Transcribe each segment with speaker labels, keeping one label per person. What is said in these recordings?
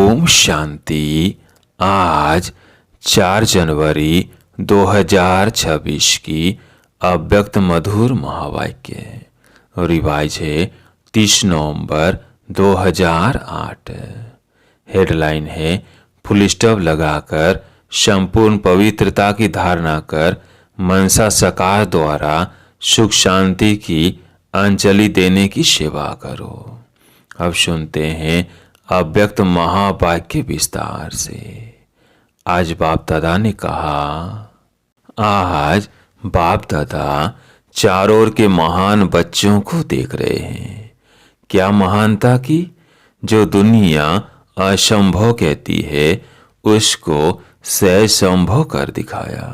Speaker 1: ओम शांति। आज 4 जनवरी 2026 की अव्यक्त मधुर महावाक्य रिवाइज है 30 नवंबर 2008। हेडलाइन है फुल स्टॉप लगाकर संपूर्ण पवित्रता की धारणा कर मनसा सकार द्वारा सुख शांति की अंजलि देने की सेवा करो। अब सुनते हैं अव्यक्त महावाक्य विस्तार से। आज बाप दादा ने कहा, आज बाप दादा चारों ओर के महान बच्चों को देख रहे हैं। क्या महानता की? जो दुनिया असंभव कहती है उसको सहज संभव कर दिखाया।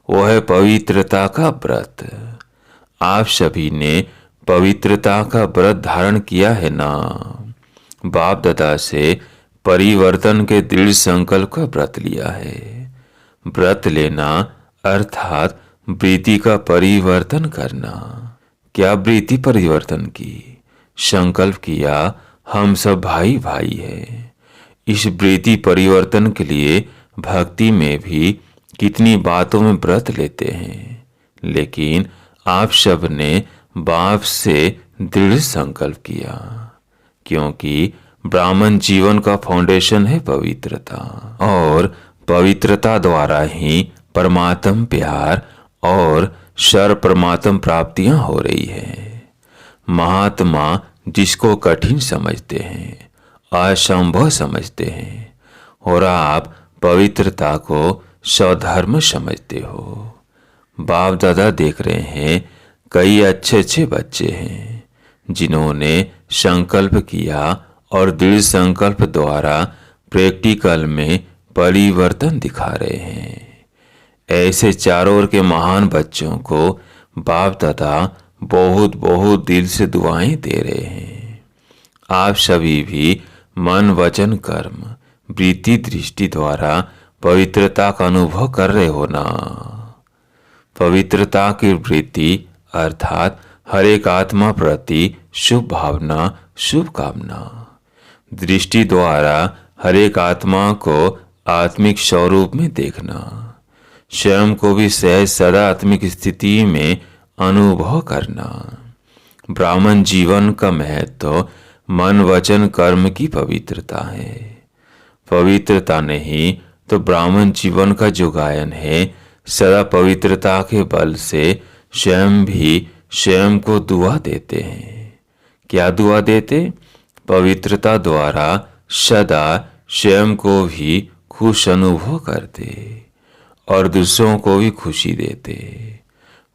Speaker 1: वो है पवित्रता का व्रत। आप सभी ने पवित्रता का व्रत धारण किया है ना? बाप दादा से परिवर्तन के दृढ़ संकल्प का व्रत लिया है। व्रत लेना अर्थात वृत्ति का परिवर्तन करना। क्या वृत्ति परिवर्तन की? संकल्प किया हम सब भाई भाई है। इस वृत्ति परिवर्तन के लिए भक्ति में भी कितनी बातों में व्रत लेते हैं, लेकिन आप सब ने बाप से दृढ़ संकल्प किया, क्योंकि ब्राह्मण जीवन का फाउंडेशन है पवित्रता, और पवित्रता द्वारा ही परमात्म प्यार और सर्व परमात्म प्राप्तियां हो रही है। महात्मा जिसको कठिन समझते हैं, असंभव समझते हैं, और आप पवित्रता को स्वधर्म समझते हो। बाप दादा देख रहे हैं कई अच्छे अच्छे बच्चे हैं जिन्होंने संकल्प किया और दृढ़ संकल्प द्वारा प्रैक्टिकल में परिवर्तन दिखा रहे हैं। ऐसे चारों ओर के महान बच्चों को बाप दादा बहुत बहुत दिल से दुआएं दे रहे हैं। आप सभी भी मन वचन कर्म वृत्ति दृष्टि द्वारा पवित्रता का अनुभव कर रहे हो ना? पवित्रता की वृत्ति अर्थात हर एक आत्मा प्रति शुभ भावना शुभ कामना। दृष्टि द्वारा हर एक आत्मा को आत्मिक स्वरूप में देखना। स्वयं को भी सहज सदा आत्मिक स्थिति में अनुभव करना। ब्राह्मण जीवन का महत्व मन वचन कर्म की पवित्रता है। पवित्रता नहीं तो ब्राह्मण जीवन का जो गायन है, सदा पवित्रता के बल से स्वयं भी स्वयं को दुआ देते हैं। क्या दुआ देते? पवित्रता द्वारा सदा स्वयं को भी खुश अनुभव करते और दूसरों को भी खुशी देते।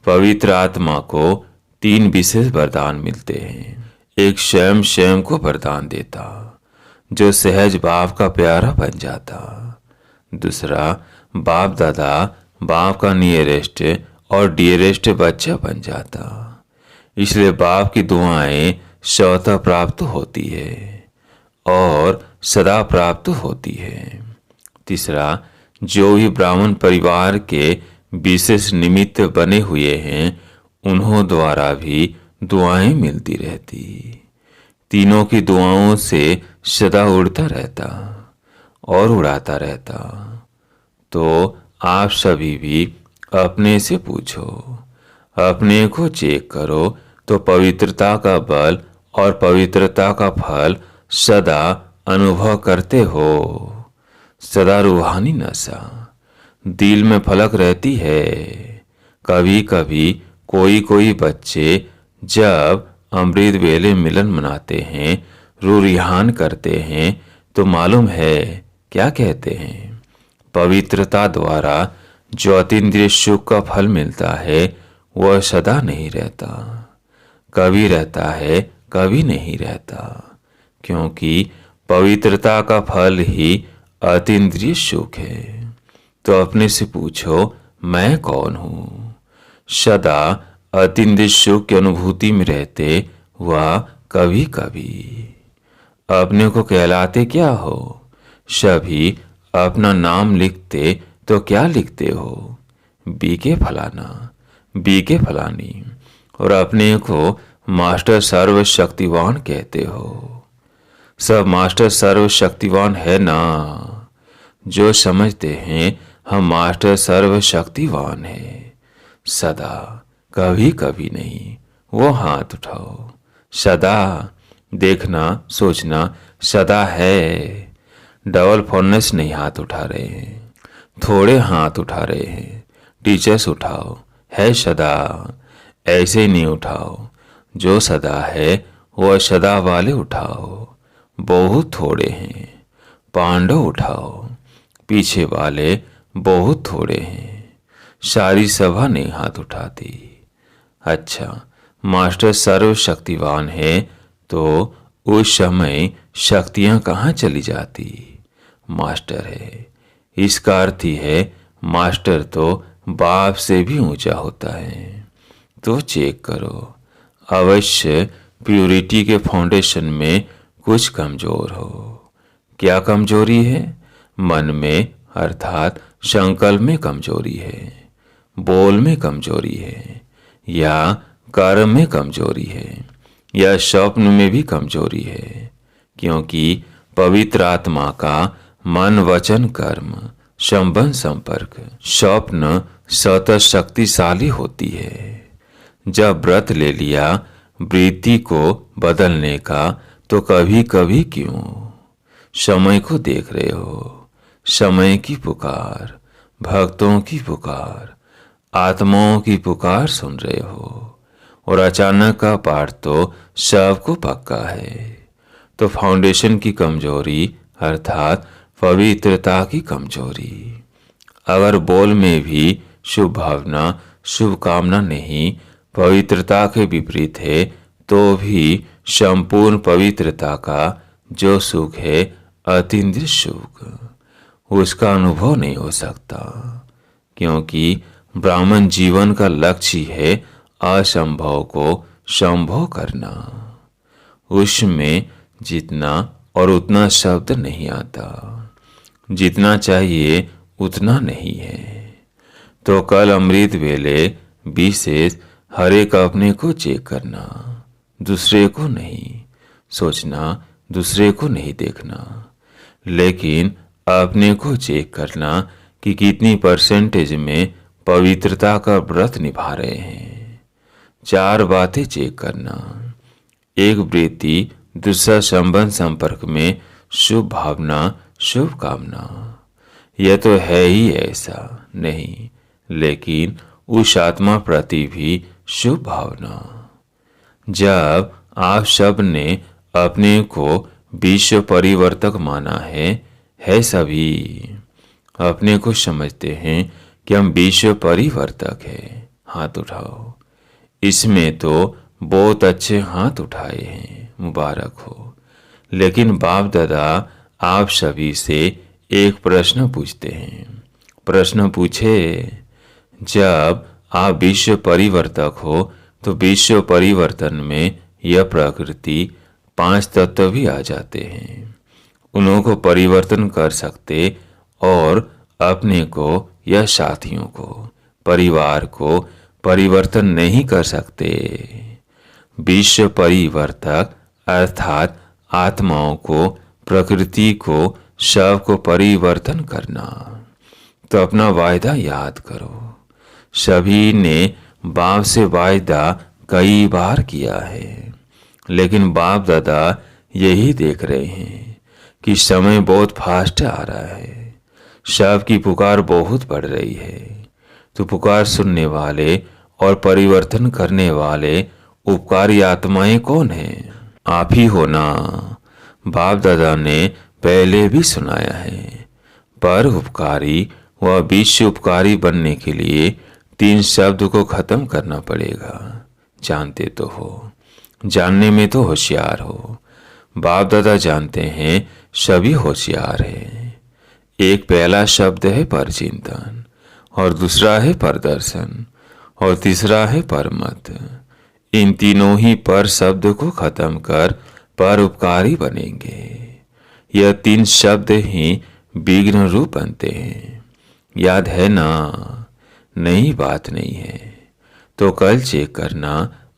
Speaker 1: पवित्र आत्मा को 3 विशेष वरदान मिलते हैं। एक स्वयं स्वयं को वरदान देता, जो सहज बाप का प्यारा बन जाता। दूसरा, बाप दादा बाप का नियरेस्ट और डियरेस्ट बच्चा बन जाता, इसलिए बाप की दुआएं स्वतः प्राप्त होती है और सदा प्राप्त होती है। तीसरा, जो भी ब्राह्मण परिवार के विशेष निमित्त बने हुए हैं उन्हों द्वारा भी दुआएं मिलती रहती। तीनों की दुआओं से सदा उड़ता रहता और उड़ाता रहता। तो आप सभी भी अपने से पूछो, अपने को चेक करो, तो पवित्रता का बल और पवित्रता का फल सदा अनुभव करते हो। सदा रूहानी नशा दिल में फलक रहती है। कभी कभी कोई कोई बच्चे जब अमृत वेले मिलन मनाते हैं, रू रिहान करते हैं, तो मालूम है क्या कहते हैं? पवित्रता द्वारा जो अतीन्द्रिय सुख का फल मिलता है वह सदा नहीं रहता, कभी रहता है कभी नहीं रहता, क्योंकि पवित्रता का फल ही अतीन्द्रिय सुख है। तो अपने से पूछो, मैं कौन हूँ? सदा अतीन्द्रिय सुख की अनुभूति में रहते वह कभी कभी। अपने को कहलाते क्या हो? सभी अपना नाम लिखते तो क्या लिखते हो? बीके फलाना, बीके फलानी, और अपने को मास्टर सर्वशक्तिवान कहते हो। सब मास्टर सर्वशक्तिवान है ना। जो समझते हैं हम मास्टर सर्वशक्तिवान है, सदा, कभी कभी नहीं, वो हाथ उठाओ। सदा, देखना सोचना सदा है। डबल फॉरनेस नहीं हाथ उठा रहे हैं, थोड़े हाथ उठा रहे हैं। टीचर्स उठाओ, है सदा, ऐसे नहीं उठाओ। जो सदा है वह सदा वाले उठाओ। बहुत थोड़े हैं, पांडव उठाओ, पीछे वाले बहुत थोड़े हैं। सारी सभा नहीं हाथ उठाती। अच्छा, मास्टर सर्वशक्तिवान है तो उस समय शक्तियां कहाँ चली जाती। मास्टर है, इसका अर्थ ही है मास्टर तो बाप से भी ऊंचा होता है। तो चेक करो, अवश्य प्योरिटी के फाउंडेशन में कुछ कमजोर हो। क्या कमजोरी है। मन में अर्थात संकल्प में कमजोरी है, बोल में कमजोरी है, या कर्म में कमजोरी है, या स्वप्न में भी कमजोरी है। क्योंकि पवित्र आत्मा का मन वचन कर्म संबंध संपर्क स्वप्न स्वतः शक्तिशाली होती है। जब व्रत ले लिया वृत्ति को बदलने का, तो कभी कभी क्यों। समय को देख रहे हो, समय की पुकार, भक्तों की पुकार, आत्माओं की पुकार सुन रहे हो, और अचानक का पाठ तो सबको पक्का है। तो फाउंडेशन की कमजोरी अर्थात पवित्रता की कमजोरी। अगर बोल में भी शुभ भावना शुभ कामना नहीं, पवित्रता के विपरीत है, तो भी संपूर्ण पवित्रता का जो सुख है अतीन्द्रिय सुख, उसका अनुभव नहीं हो सकता। क्योंकि ब्राह्मण जीवन का लक्ष्य है असंभव को संभव करना। उसमें जितना और उतना शब्द नहीं आता, जितना चाहिए उतना नहीं है। तो कल अमृत वेले विशेष हर एक अपने को चेक करना, दूसरे को नहीं सोचना, दूसरे को नहीं देखना, लेकिन अपने को चेक करना कि कितनी परसेंटेज में पवित्रता का व्रत निभा रहे हैं। 4 बातें चेक करना। एक वृत्ति, दूसरा संबंध संपर्क में शुभ भावना शुभ कामना। यह तो है ही ऐसा नहीं, लेकिन उस आत्मा प्रति भी शुभ भावना। जब आप सब ने अपने को विश्व परिवर्तक माना है सभी अपने को समझते हैं कि हम विश्व परिवर्तक हैं, हाथ उठाओ। इसमें तो बहुत अच्छे हाथ उठाए हैं, मुबारक हो। लेकिन बाप दादा आप सभी से एक प्रश्न पूछते हैं। प्रश्न पूछे, जब आप विश्व परिवर्तक हो तो विश्व परिवर्तन में यह प्रकृति 5 तत्व भी आ जाते हैं। उन्हों को परिवर्तन कर सकते और अपने को या साथियों को, परिवार को परिवर्तन नहीं कर सकते। विश्व परिवर्तक अर्थात आत्माओं को, प्रकृति को, सब को परिवर्तन करना। तो अपना वायदा याद करो। सभी ने बाप से वायदा कई बार किया है, लेकिन बाप दादा यही देख रहे हैं कि समय बहुत फास्ट आ रहा है, सबकी पुकार बहुत बढ़ रही है। तो पुकार सुनने वाले और परिवर्तन करने वाले उपकारी आत्माएं कौन हैं? आप ही हो ना। बाप दादा ने पहले भी सुनाया है, पर उपकारी व विश्व उपकारी बनने के लिए 3 शब्द को खत्म करना पड़ेगा। जानते तो हो, जानने में तो होशियार हो। बाप दादा जानते हैं सभी होशियार हैं। एक पहला शब्द है परचिंतन, और दूसरा है परदर्शन, और तीसरा है परमत। इन तीनों ही पर शब्द को खत्म कर पर उपकारी बनेंगे। यह 3 शब्द ही विघ्न रूप बनते हैं। याद है ना? नई बात नहीं है। तो कल चेक करना,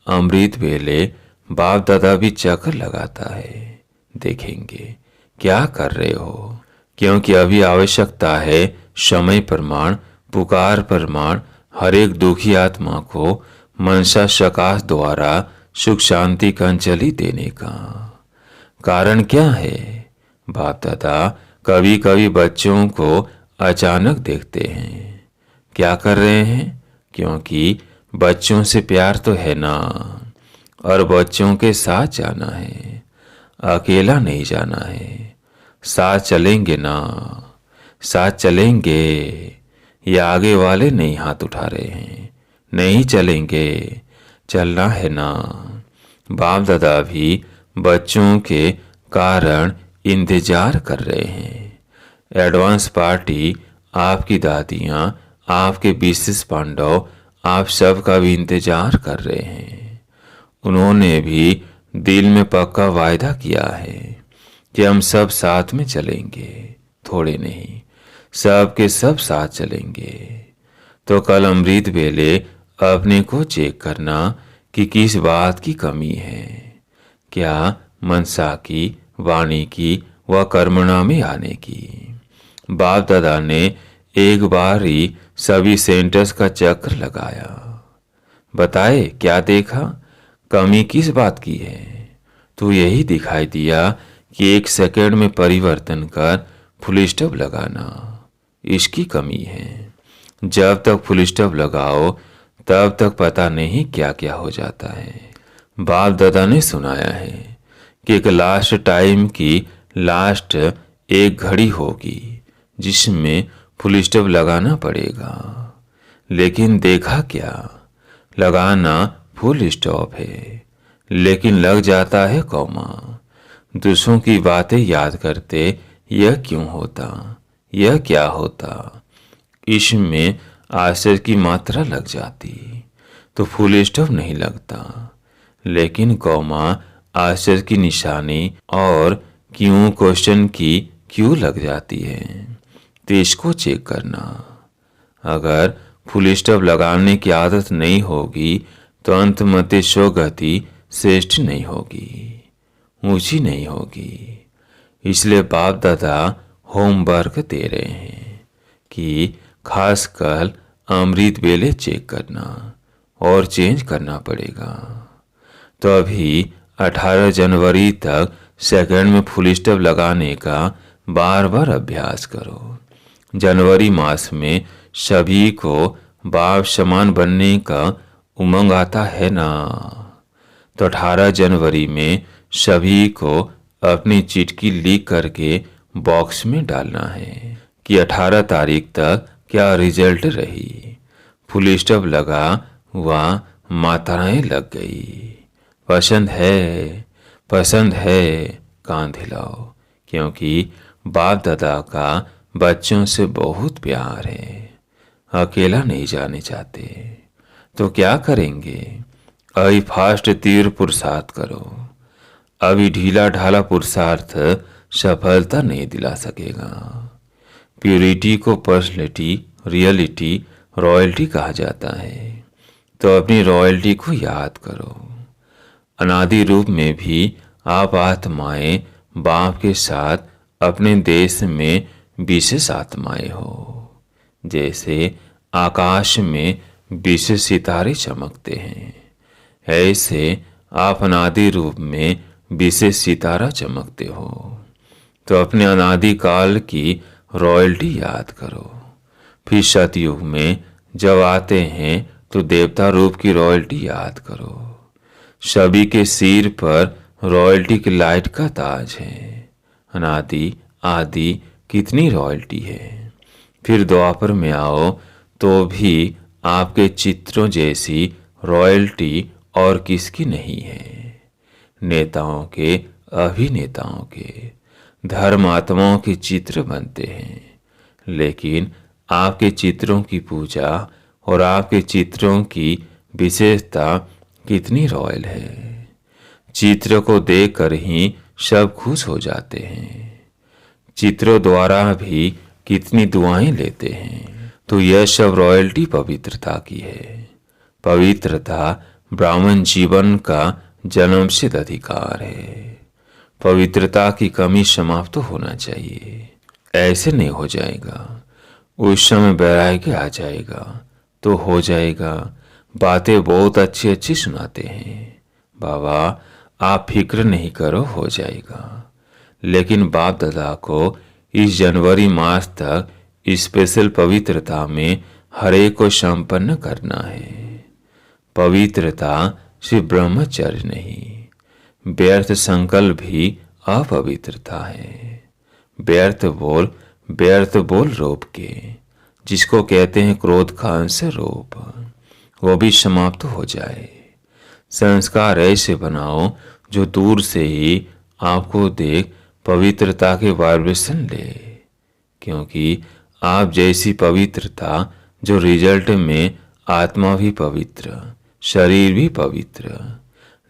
Speaker 1: अमृत वेले बाप दादा भी चक्कर लगाता है, देखेंगे क्या कर रहे हो, क्योंकि अभी आवश्यकता है समय प्रमाण, पुकार प्रमाण, हर एक दुखी आत्मा को मनसा सकाश द्वारा सुख शांति का अंजलि देने का। कारण क्या है? बाप दादा कभी कभी बच्चों को अचानक देखते हैं। क्या कर रहे हैं? क्योंकि बच्चों से प्यार तो है ना, और बच्चों के साथ जाना है, अकेला नहीं जाना है। साथ चलेंगे ना, साथ चलेंगे। या आगे वाले नहीं हाथ उठा रहे हैं, नहीं चलेंगे, चलना है ना। बाप दादा भी बच्चों के कारण इंतजार कर रहे हैं। एडवांस पार्टी, आपकी दादियाँ, आपके विशेष पांडव, आप सब का भी इंतजार कर रहे हैं। उन्होंने भी दिल में पक्का वायदा किया है कि हम सब साथ में चलेंगे, थोड़े नहीं, सब के सब साथ चलेंगे। तो कल अमृत वेले अपने को चेक करना कि किस बात की कमी है। क्या मनसा की, वाणी की व कर्मणा में आने की। बाप दादा ने एक बार ही सभी सेंटर्स का चक्र लगाया। बताए क्या देखा, कमी किस बात की है? तो यही दिखाई दिया कि 1 सेकंड में परिवर्तन कर फुल स्टॉप लगाना, इसकी कमी है। जब तक फुल स्टॉप लगाओ तब तक पता नहीं क्या क्या हो जाता है। बाप दादा ने सुनाया है कि एक लास्ट टाइम की लास्ट एक घड़ी होगी जिसमें फुल स्टॉप लगाना पड़ेगा। लेकिन देखा क्या, लगाना फुल स्टॉप है लेकिन लग जाता है कॉमा। दूसरों की बातें याद करते, यह क्यों होता, यह क्या होता, इसमें आश्चर्य की मात्रा लग जाती तो फुल स्टॉप नहीं लगता। लेकिन कॉमा आश्चर्य की निशानी और क्यों क्वेश्चन की क्यों लग जाती है, तो इसको चेक करना। अगर फुल स्टॉप लगाने की आदत नहीं होगी तो अंत मते शो गति श्रेष्ठ नहीं होगी, ऊंची नहीं होगी। इसलिए बाप दादा होमवर्क दे रहे हैं कि खासकर अमृत वेले चेक करना और चेंज करना पड़ेगा। तो अभी 18 जनवरी तक सेकंड में फुल स्टॉप लगाने का बार बार अभ्यास करो। जनवरी मास में सभी को बाप समान बनने का उमंग आता है ना, तो 18 जनवरी में सभी को अपनी चिट्ठी लिख करके बॉक्स में डालना है कि 18 तारीख तक क्या रिजल्ट रही। फुल स्टॉप लगा हुआ, मात्राएं लग गई, पसंद है, पसंद है, कान हिलाओ, क्योंकि बाप दादा का बच्चों से बहुत प्यार है, अकेला नहीं जाने चाहते। तो क्या करेंगे? अभी फास्ट तीव्र पुरुषार्थ करो। अभी ढीला ढाला पुरुषार्थ सफलता नहीं दिला सकेगा। प्योरिटी को पर्सनैलिटी, रियलिटी, रॉयल्टी कहा जाता है। तो अपनी रॉयल्टी को याद करो। अनादि रूप में भी आप आत्माएं बाप के साथ अपने देश में विशेष आत्माएं हो। जैसे आकाश में विशेष सितारे चमकते हैं, ऐसे आप अनादि रूप में विशेष सितारा चमकते हो। तो अपने अनादि काल की रॉयल्टी याद करो। फिर सतयुग में जब आते हैं तो देवता रूप की रॉयल्टी याद करो। सभी के सिर पर रॉयल्टी की लाइट का ताज है। अनादि आदि कितनी रॉयल्टी है। फिर द्वापर में आओ तो भी आपके चित्रों जैसी रॉयल्टी और किसकी नहीं है। नेताओं के, अभिनेताओं के, धर्मात्माओं के चित्र बनते हैं, लेकिन आपके चित्रों की पूजा और आपके चित्रों की विशेषता कितनी रॉयल है। चित्र को देखकर ही सब खुश हो जाते हैं। चित्रों द्वारा भी कितनी दुआएं लेते हैं। तो यह सब रॉयल्टी पवित्रता की है। पवित्रता ब्राह्मण जीवन का जन्मसिद्ध अधिकार है। पवित्रता की कमी समाप्त तो होना चाहिए। ऐसे नहीं हो जाएगा। उस समय वैराग्य आ जाएगा तो हो जाएगा। बातें बहुत अच्छी अच्छी सुनाते हैं बाबा, आप फिक्र नहीं करो, हो जाएगा। लेकिन बाप दादा को इस जनवरी मास तक स्पेशल पवित्रता में हर एक को संपन्न करना है। पवित्रता सिर्फ ब्रह्मचर्य नहीं, व्यर्थ संकल्प भी अपवित्रता है। व्यर्थ बोल रोप के, जिसको कहते हैं क्रोध का अंश रोप, वो भी समाप्त हो जाए। संस्कार ऐसे बनाओ जो दूर से ही आपको देख पवित्रता के वाइब्रेशन ले, क्योंकि आप जैसी पवित्रता जो रिजल्ट में आत्मा भी पवित्र, शरीर भी पवित्र,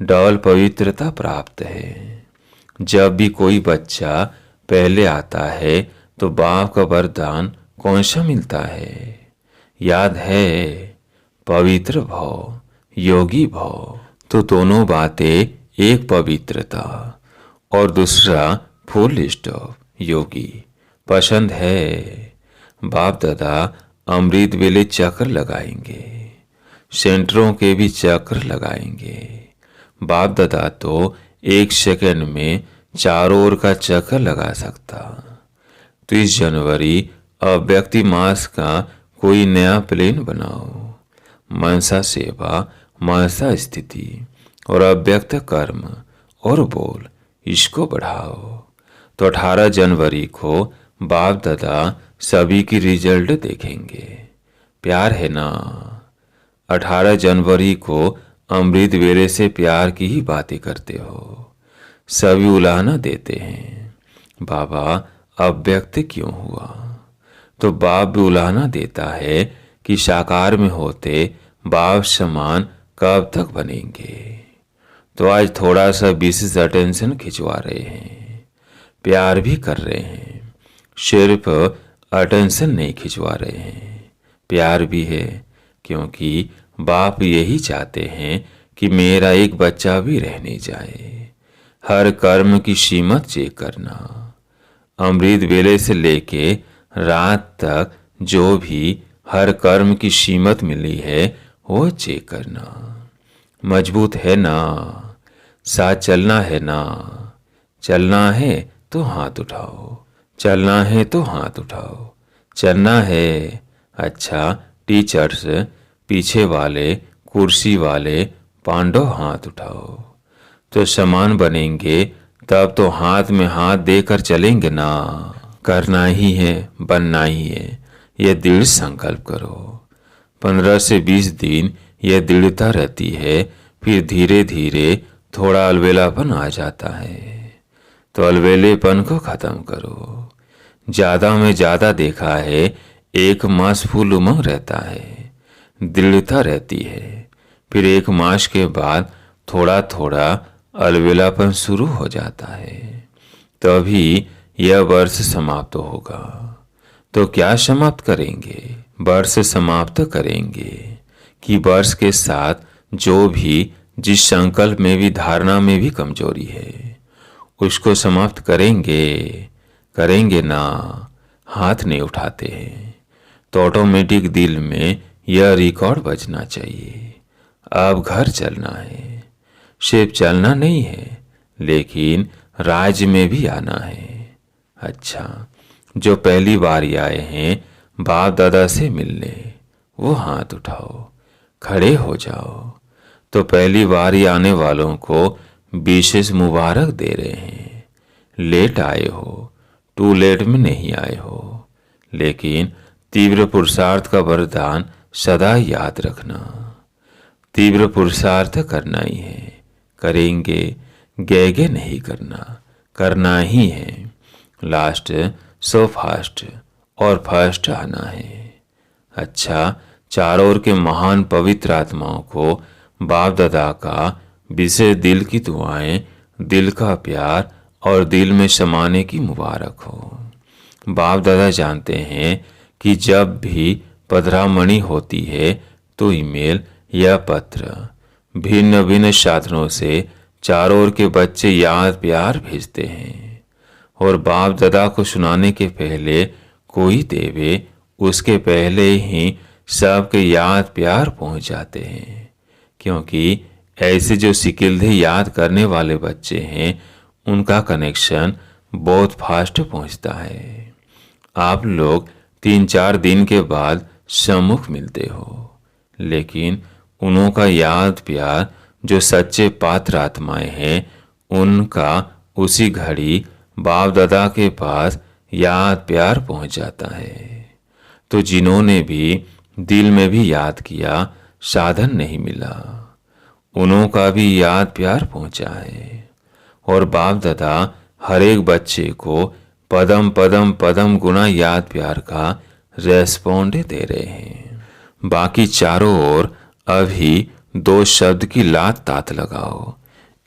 Speaker 1: डबल पवित्रता प्राप्त है। जब भी कोई बच्चा पहले आता है तो बाप का वरदान कौन सा मिलता है? याद है? पवित्र भव, योगी भव। तो दोनों बातें, एक पवित्रता और दूसरा फुल स्टॉप योगी, पसंद है। बाप दादा अमृत वेले चक्र लगाएंगे, सेंटरों के भी चक्र लगाएंगे। बाप दादा तो 1 सेकंड में चारों ओर का चक्र लगा सकता। तो इस जनवरी अव्यक्ति मास का कोई नया प्लान बनाओ। मनसा सेवा, मनसा स्थिति और अव्यक्त कर्म और बोल, इसको बढ़ाओ। तो 18 जनवरी को बाप दादा सभी की रिजल्ट देखेंगे। प्यार है ना? 18 जनवरी को अमृत वेले से प्यार की ही बातें करते हो। सभी उलाहना देते हैं, बाबा अव्यक्त क्यों हुआ? तो बाप भी उलाहना देता है कि साकार में होते बाप समान कब तक बनेंगे। तो आज थोड़ा सा विशेष अटेंशन खिंचवा रहे हैं, प्यार भी कर रहे हैं। सिर्फ अटेंशन नहीं खिंचवा रहे हैं, प्यार भी है, क्योंकि बाप यही चाहते हैं कि मेरा एक बच्चा भी रह नहीं जाए। हर कर्म की कीमत चेक करना। अमृत वेले से लेके रात तक जो भी हर कर्म की कीमत मिली है वो चेक करना। मजबूत है ना? साथ चलना है ना? चलना है तो हाथ उठाओ, चलना है तो हाथ उठाओ। चलना है? अच्छा, टीचर्स, पीछे वाले, कुर्सी वाले, पांडव हाथ उठाओ। तो समान बनेंगे तब तो हाथ में हाथ देकर चलेंगे ना। करना ही है, बनना ही है, यह दृढ़ संकल्प करो। 15 से 20 दिन यह दृढ़ता रहती है, फिर धीरे धीरे थोड़ा अलबेलापन आ जाता है। तो अलबेलेपन को खत्म करो। ज्यादा में ज्यादा देखा है 1 मास फुल उमंग रहता है, दृढ़ता रहती है। फिर 1 मास के बाद थोड़ा थोड़ा अलबेलापन शुरू हो जाता है। तभी यह वर्ष समाप्त होगा। तो क्या समाप्त करेंगे? वर्ष समाप्त करेंगे कि वर्ष के साथ जो भी जिस संकल्प में भी, धारणा में भी कमजोरी है, उसको समाप्त करेंगे ना। हाथ नहीं उठाते हैं तो ऑटोमेटिक दिल में यह रिकॉर्ड बजना चाहिए। अब घर चलना है, सिर्फ चलना नहीं है, लेकिन राज्य में भी आना है। अच्छा, जो पहली बार आए हैं बाप दादा से मिलने, वो हाथ उठाओ, खड़े हो जाओ। तो पहली बार आने वालों को विशेष मुबारक दे रहे हैं। लेट आए हो, टू लेट में नहीं आए हो, लेकिन तीव्र पुरुषार्थ का वरदान सदा याद रखना। तीव्र पुरुषार्थ करना ही है, करेंगे, गैगे नहीं करना ही है। लास्ट सो फास्ट और फर्स्ट आना है। अच्छा, चारों ओर के महान पवित्र आत्माओं को बाप दादा का विशेष दिल की दुआएं, दिल का प्यार और दिल में समाने की मुबारक हो। बाप दादा जानते हैं कि जब भी पधरामणि होती है तो ईमेल या पत्र भिन्न भिन्न साधनों से चारों ओर के बच्चे याद प्यार भेजते हैं और बाप दादा को सुनाने के पहले कोई देवे उसके पहले ही सबके याद प्यार पहुंच जाते हैं, क्योंकि ऐसे जो सिकिल्दे याद करने वाले बच्चे हैं उनका कनेक्शन बहुत फास्ट पहुंचता है। आप लोग 3-4 दिन के बाद सम्मुख मिलते हो, लेकिन उनका याद प्यार जो सच्चे पात्र आत्माएं हैं उनका उसी घड़ी बाप दादा के पास याद प्यार पहुंच जाता है। तो जिन्होंने भी दिल में भी याद किया, साधन नहीं मिला, उनका भी याद प्यार पहुंचा है और बाप दादा हर एक बच्चे को पदम पदम पदम गुना याद प्यार का रेस्पॉन्ड दे रहे हैं। बाकी चारों ओर अभी 2 शब्द की लात तात लगाओ,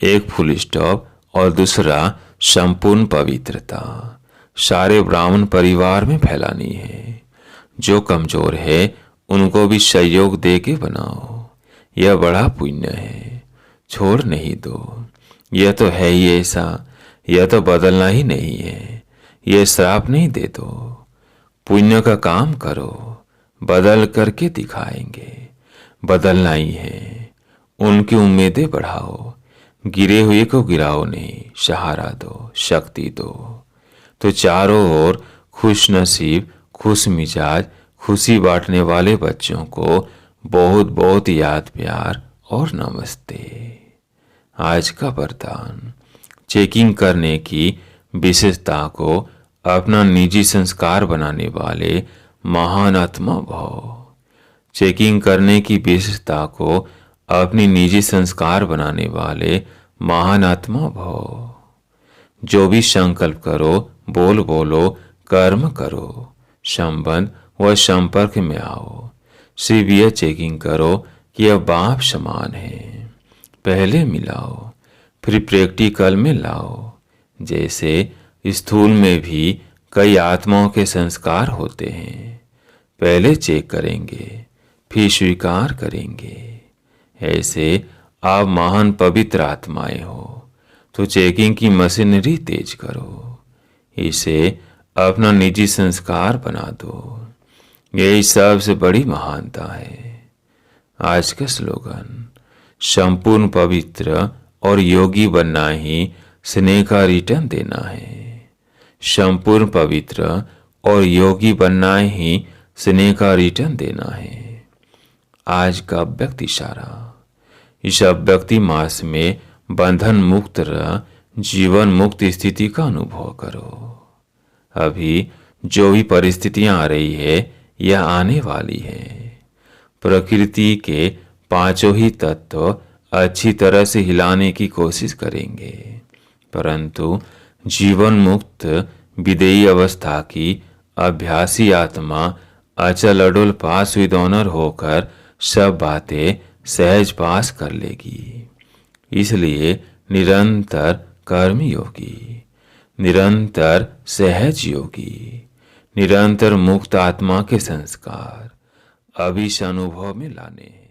Speaker 1: एक फुल स्टॉप और दूसरा संपूर्ण पवित्रता सारे ब्राह्मण परिवार में फैलानी है। जो कमजोर है उनको भी सहयोग दे के बनाओ, यह बड़ा पुण्य है, छोड़ नहीं दो। यह तो है ही ऐसा, यह तो बदलना ही नहीं है, यह श्राप नहीं दे दो। पुण्य का काम करो, बदल करके दिखाएंगे, बदलना ही है। उनकी उम्मीदें बढ़ाओ, गिरे हुए को गिराओ नहीं, सहारा दो, शक्ति दो। तो चारों ओर खुश नसीब, खुश मिजाज, खुशी बांटने वाले बच्चों को बहुत बहुत याद प्यार और नमस्ते। आज का वरदान, चेकिंग करने की विशेषता को अपना निजी संस्कार बनाने वाले महान आत्मा भव। चेकिंग करने की विशेषता को अपनी निजी संस्कार बनाने वाले महान आत्मा भव। जो भी संकल्प करो, बोलो, कर्म करो, संबंध व संपर्क में आओ, सिर्फ यह चेकिंग करो कि यह बाप समान है। पहले मिलाओ, फिर प्रैक्टिकल में लाओ। जैसे स्थूल में भी कई आत्माओं के संस्कार होते हैं, पहले चेक करेंगे, फिर स्वीकार करेंगे। ऐसे आप महान पवित्र आत्माएं हो, तो चेकिंग की मशीनरी तेज करो, इसे अपना निजी संस्कार बना दो। यही सबसे बड़ी महानता है। आज का स्लोगन, संपूर्ण पवित्र और योगी बनना ही स्नेह का रिटर्न देना है। संपूर्ण पवित्र और योगी बनना ही स्नेह का रिटर्न देना है। आज का अव्यक्त इशारा, इस अव्यक्ति मास में बंधन मुक्त जीवन मुक्त स्थिति का अनुभव करो। अभी जो भी परिस्थितियां आ रही है यह आने वाली है। प्रकृति के 5 ही तत्व अच्छी तरह से हिलाने की कोशिश करेंगे, परंतु जीवन मुक्त विदेही अवस्था की अभ्यासी आत्मा अचल अडुल पास विद ऑनर होकर सब बातें सहज पास कर लेगी। इसलिए निरंतर कर्म योगी, निरंतर सहज योगी, निरंतर मुक्त आत्मा के संस्कार अभी से अनुभव में लाने हैं।